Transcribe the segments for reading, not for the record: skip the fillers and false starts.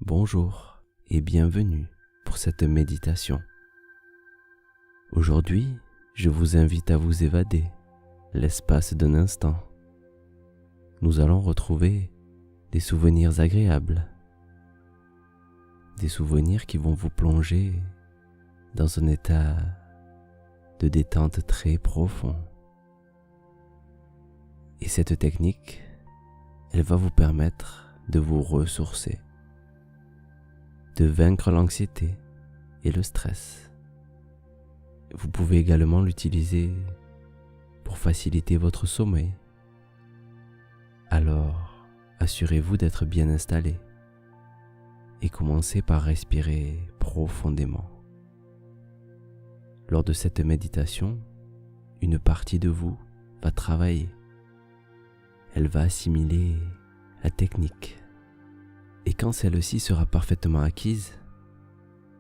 Bonjour et bienvenue pour cette méditation. Aujourd'hui, je vous invite à vous évader l'espace d'un instant. Nous allons retrouver des souvenirs agréables, des souvenirs qui vont vous plonger dans un état de détente très profond. Et cette technique, elle va vous permettre de vous ressourcer, de vaincre l'anxiété et le stress. Vous pouvez également l'utiliser pour faciliter votre sommeil. Alors, assurez-vous d'être bien installé et commencez par respirer profondément. Lors de cette méditation, une partie de vous va travailler. Elle va assimiler la technique. Et quand celle-ci sera parfaitement acquise,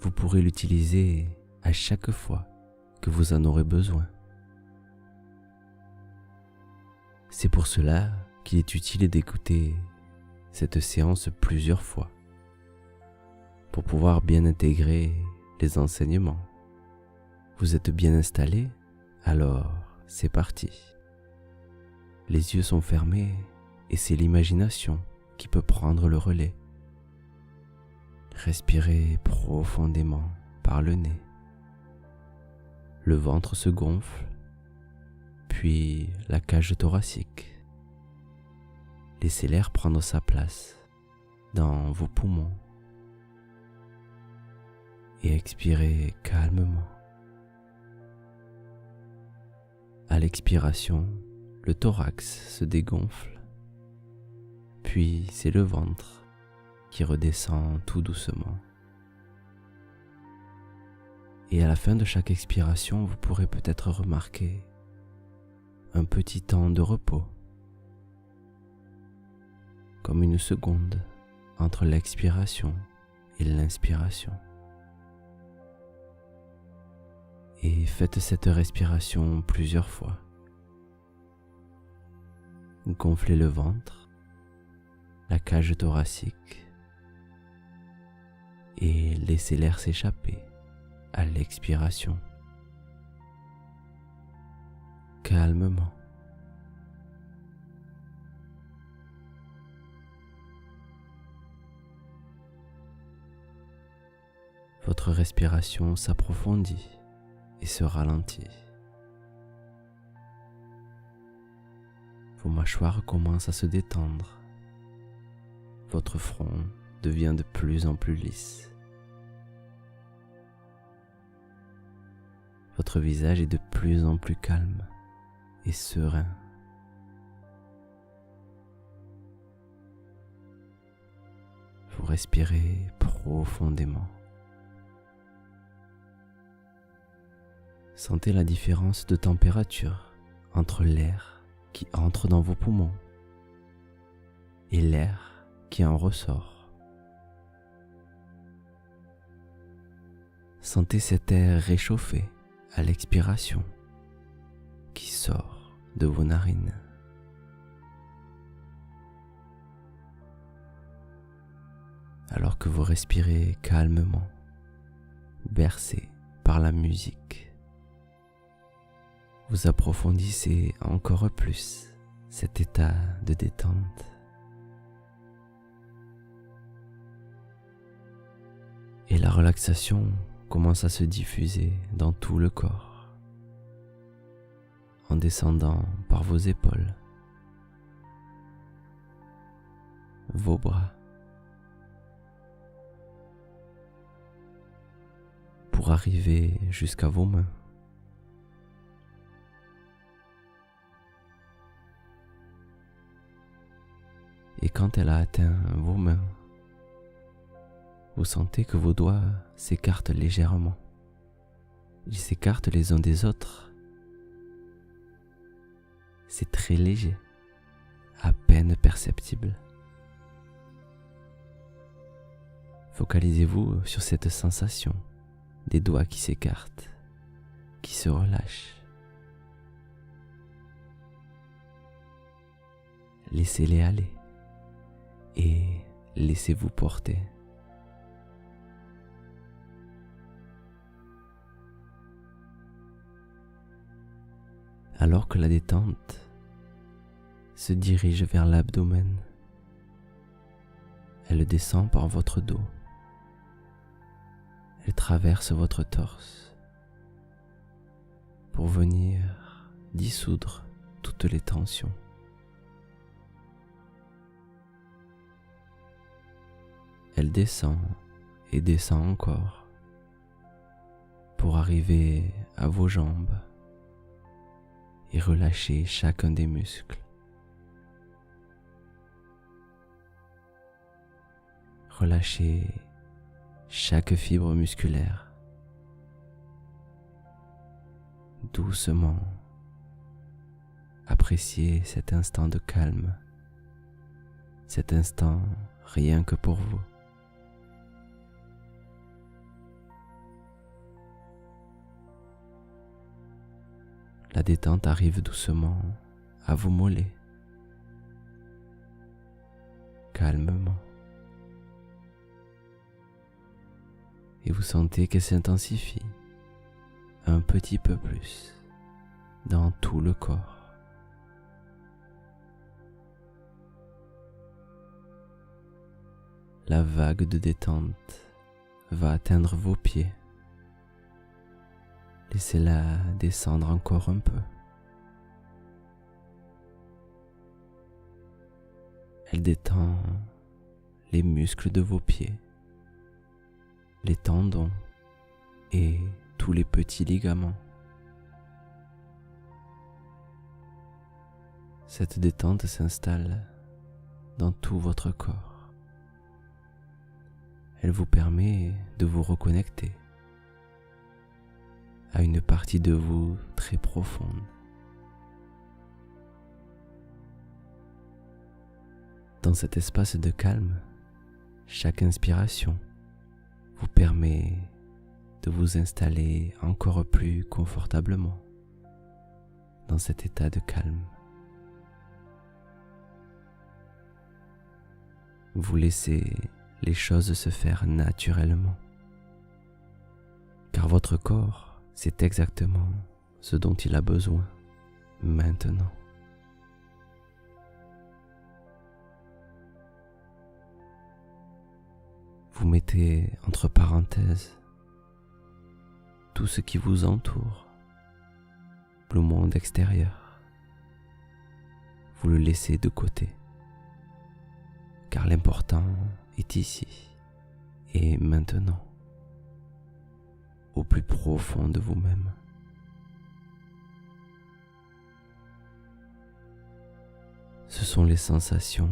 vous pourrez l'utiliser à chaque fois que vous en aurez besoin. C'est pour cela qu'il est utile d'écouter cette séance plusieurs fois pour pouvoir bien intégrer les enseignements. Vous êtes bien installé? Alors c'est parti. Les yeux sont fermés et c'est l'imagination qui peut prendre le relais. Respirez profondément par le nez. Le ventre se gonfle, puis la cage thoracique. Laissez l'air prendre sa place dans vos poumons et expirez calmement. À l'expiration, le thorax se dégonfle, puis c'est le ventre qui redescend tout doucement. Et à la fin de chaque expiration, vous pourrez peut-être remarquer un petit temps de repos, comme une seconde entre l'expiration et l'inspiration. Et faites cette respiration plusieurs fois. Gonflez le ventre, la cage thoracique, et laissez l'air s'échapper à l'expiration. Calmement. Votre respiration s'approfondit et se ralentit. Vos mâchoires commencent à se détendre. Votre front devient de plus en plus lisse. Votre visage est de plus en plus calme et serein. Vous respirez profondément. Sentez la différence de température entre l'air qui entre dans vos poumons et l'air qui en ressort. Sentez cet air réchauffé à l'expiration qui sort de vos narines. Alors que vous respirez calmement, bercé par la musique, vous approfondissez encore plus cet état de détente. Et la relaxation commence à se diffuser dans tout le corps, en descendant par vos épaules, vos bras, pour arriver jusqu'à vos mains. Et quand elle a atteint vos mains, vous sentez que vos doigts s'écartent légèrement. Ils s'écartent les uns des autres. C'est très léger, à peine perceptible. Focalisez-vous sur cette sensation des doigts qui s'écartent, qui se relâchent. Laissez-les aller et laissez-vous porter alors que la détente se dirige vers l'abdomen. Elle descend par votre dos. Elle traverse votre torse pour venir dissoudre toutes les tensions. Elle descend et descend encore pour arriver à vos jambes et relâcher chacun des muscles. Relâchez chaque fibre musculaire. Doucement, appréciez cet instant de calme, cet instant rien que pour vous. La détente arrive doucement à vos mollets, calmement. Et vous sentez qu'elle s'intensifie un petit peu plus dans tout le corps. La vague de détente va atteindre vos pieds. Laissez-la descendre encore un peu. Elle détend les muscles de vos pieds, les tendons et tous les petits ligaments. Cette détente s'installe dans tout votre corps. Elle vous permet de vous reconnecter à une partie de vous très profonde. Dans cet espace de calme, chaque inspiration vous permet de vous installer encore plus confortablement dans cet état de calme. Vous laissez les choses se faire naturellement, car votre corps sait exactement ce dont il a besoin maintenant. Vous mettez entre parenthèses tout ce qui vous entoure, le monde extérieur. Vous le laissez de côté, car l'important est ici et maintenant, au plus profond de vous-même. Ce sont les sensations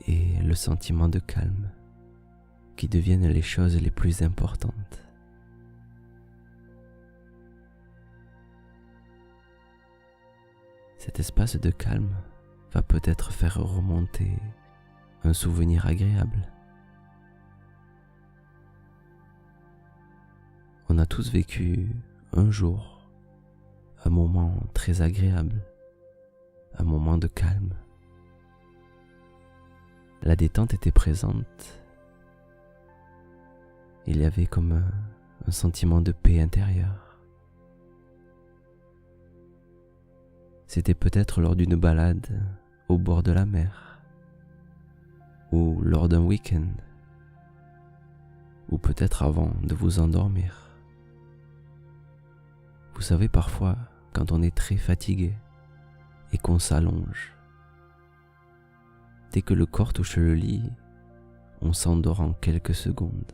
et le sentiment de calme qui deviennent les choses les plus importantes. Cet espace de calme va peut-être faire remonter un souvenir agréable. On a tous vécu un jour un moment très agréable, un moment de calme. La détente était présente. Il y avait comme un sentiment de paix intérieure. C'était peut-être lors d'une balade au bord de la mer, ou lors d'un week-end, ou peut-être avant de vous endormir. Vous savez, parfois, quand on est très fatigué et qu'on s'allonge, dès que le corps touche le lit, on s'endort en quelques secondes.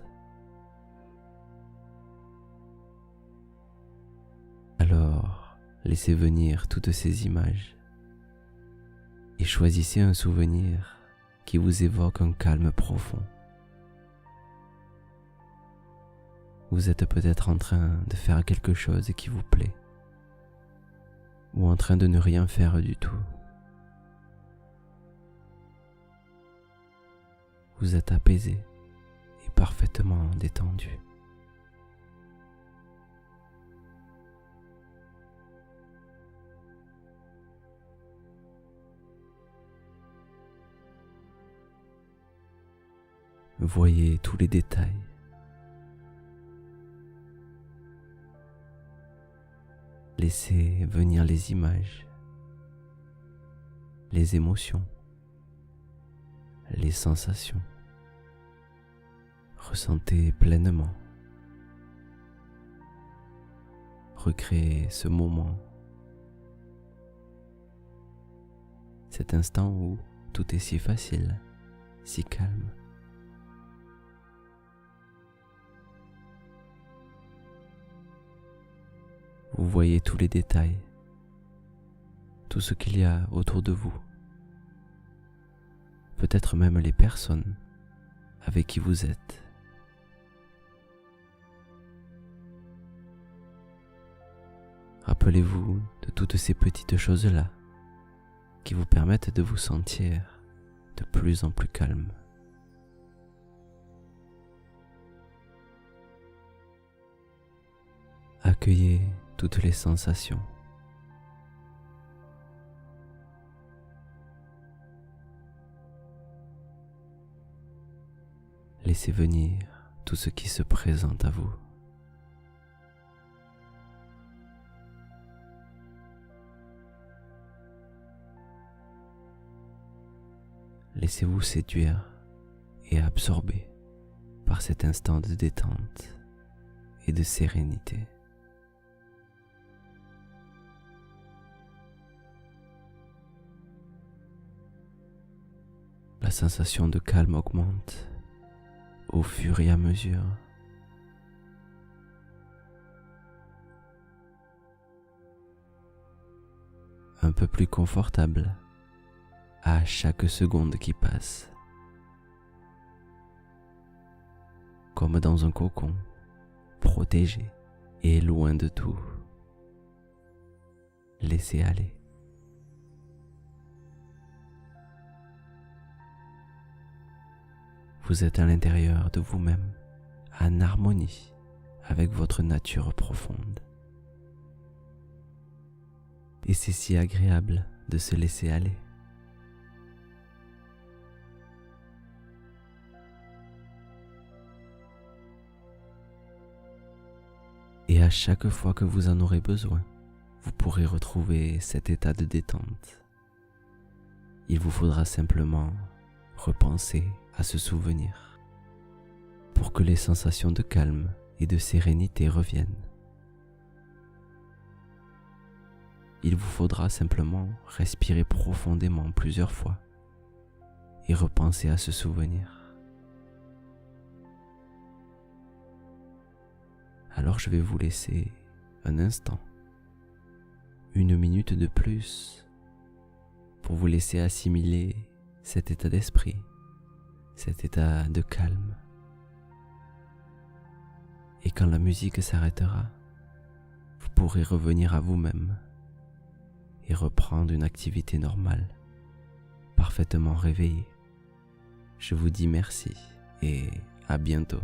Alors, laissez venir toutes ces images et choisissez un souvenir qui vous évoque un calme profond. Vous êtes peut-être en train de faire quelque chose qui vous plaît, ou en train de ne rien faire du tout. Vous êtes apaisé et parfaitement détendu. Voyez tous les détails. Les Laissez venir les images, les émotions, les sensations. Ressentez pleinement. Recréez ce moment, cet instant où tout est si facile, si calme. Vous voyez tous les détails, tout ce qu'il y a autour de vous, peut-être même les personnes avec qui vous êtes. Rappelez-vous de toutes ces petites choses-là qui vous permettent de vous sentir de plus en plus calme. Accueillez toutes les sensations. Laissez venir tout ce qui se présente à vous. Laissez-vous séduire et absorber par cet instant de détente et de sérénité. La sensation de calme augmente au fur et à mesure. Un peu plus confortable à chaque seconde qui passe. Comme dans un cocon, protégé et loin de tout. Laissez aller. Vous êtes à l'intérieur de vous-même, en harmonie avec votre nature profonde. Et c'est si agréable de se laisser aller. Et à chaque fois que vous en aurez besoin, vous pourrez retrouver cet état de détente. Il vous faudra simplement repenser à ce souvenir pour que les sensations de calme et de sérénité reviennent. Il vous faudra simplement respirer profondément plusieurs fois et repenser à ce souvenir. Alors je vais vous laisser un instant, 1 minute de plus, pour vous laisser assimiler cet état d'esprit, cet état de calme. Et quand la musique s'arrêtera, vous pourrez revenir à vous-même et reprendre une activité normale, parfaitement réveillée. Je vous dis merci et à bientôt.